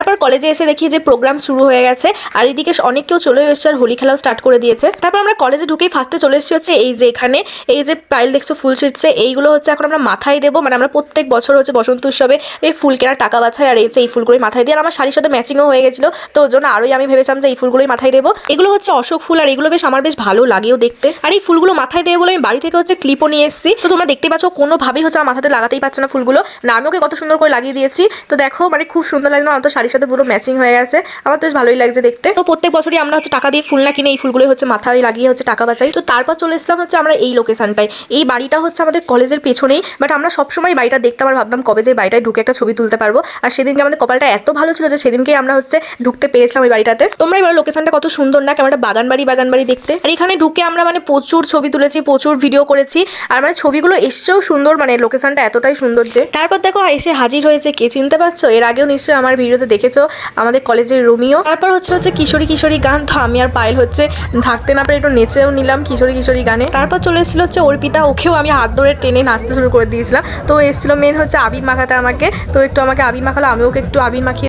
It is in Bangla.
তারপর কলেজে এসে দেখি যে প্রোগ্রাম শুরু হয়ে গেছে আর এদিকে অনেক কেউ চলে এসেছে আর হোলি খেলাও স্টার্ট করে দিয়েছে। তারপর আমরা কলেজে ঢুকেই ফার্স্টে চলে এসেছি হচ্ছে এই যে এখানে এই যে পাইল দেখছো ফুল ছিটছে, এইগুলো হচ্ছে এখন আমরা মাথায় দেবো। মানে আমরা প্রত্যেক বছর হচ্ছে বসন্ত উৎসবে এই ফুল কেনার টাকা বাছাই আর এই ফুলগুলোই মাথায় দিয়ে, আর আমার শাড়ির সাথে ম্যাচিংও হয়ে গেছিলো, তো ওর জন্য আরোই আমি ভেবেছিলাম যে এই ফুলগুলোই মাথায় দেবো। এগুলো হচ্ছে অশোক ফুল আর এগুলো বেশ আমার বেশ ভালো লাগেও দেখতে। আর এই ফুলগুলো মাথায় দেবো বলে আমি বাড়ি থেকে হচ্ছে ক্লিপও নিয়ে এসেছি। তো তোমরা দেখতে পাচ্ছ কোনোভাবেই হচ্ছে আমার মাথাতে লাগাতেই পারছে না ফুলগুলো, না আমি ওকে কত সুন্দর করে লাগিয়ে দিয়েছি। তো দেখো মানে খুব সুন্দর লাগলো, আমার তো শাড়ির সাথে পুরো ম্যাচিং হয়ে গেছে, আমার তো বেশ ভালোই লাগছে দেখতে। তো প্রত্যেক বছরই আমরা হচ্ছে টাকা দিয়ে ফুল না কিনে এই ফুলগুলো হচ্ছে মাথায় লাগিয়ে হচ্ছে টাকা বাঁচাই। তো তারপর চলে এসলাম হচ্ছে আমরা এই লোকেশনটায়। এই বাড়িটা হচ্ছে আমাদের কলেজের পেছনেই, বাট আমরা সবসময় বাড়িটা দেখতাম আর ভাবতাম কবে যে বাড়িটায় ঢুকে একটা ছবি তুলতে পারবো। আর সেদিনকে আমাদের কপালটা এত ভালো ছিল যে সেদিনকেই আমরা হচ্ছে ঢুকতে পেরেছিলাম ওই বাড়িটাতে। তোমরা এবার লোকেশনটা কত সুন্দর না, কেমন একটা বাগান বাড়ি দেখতে। আর এখানে ঢুকে আমরা মানে প্রচুর ছবি তুলেছি, প্রচুর ভিডিও করেছি, আর মানে ছবিগুলো এসছেও সুন্দর, মানে লোকেশনটা এতটাই সুন্দর যে। তারপর দেখো এসে হাজির হয়েছে কে, চিনতে পারছো? এর আগেও নিশ্চয়ই আমার ভিডিওতে দেখেছো, আমাদের কলেজের রোমিও। তারপর হচ্ছে কিশোরী গান, তো আমি আর পায়েল হচ্ছে থাকতে না পারে একটু নেচেও নিলাম কিশোরী গানে। তারপর চলে এসেছিল হচ্ছে অর্পিতা, ওকেও আমি হাত ধরে টেনে নাচতে শুরু করে দিয়েছিলাম। তো এসেছিল মেন হচ্ছে আবির মাখাতে আমাকে, তো একটু আমাকে আবির মাখালো, আমি ওকে একটু আবির মাখিয়ে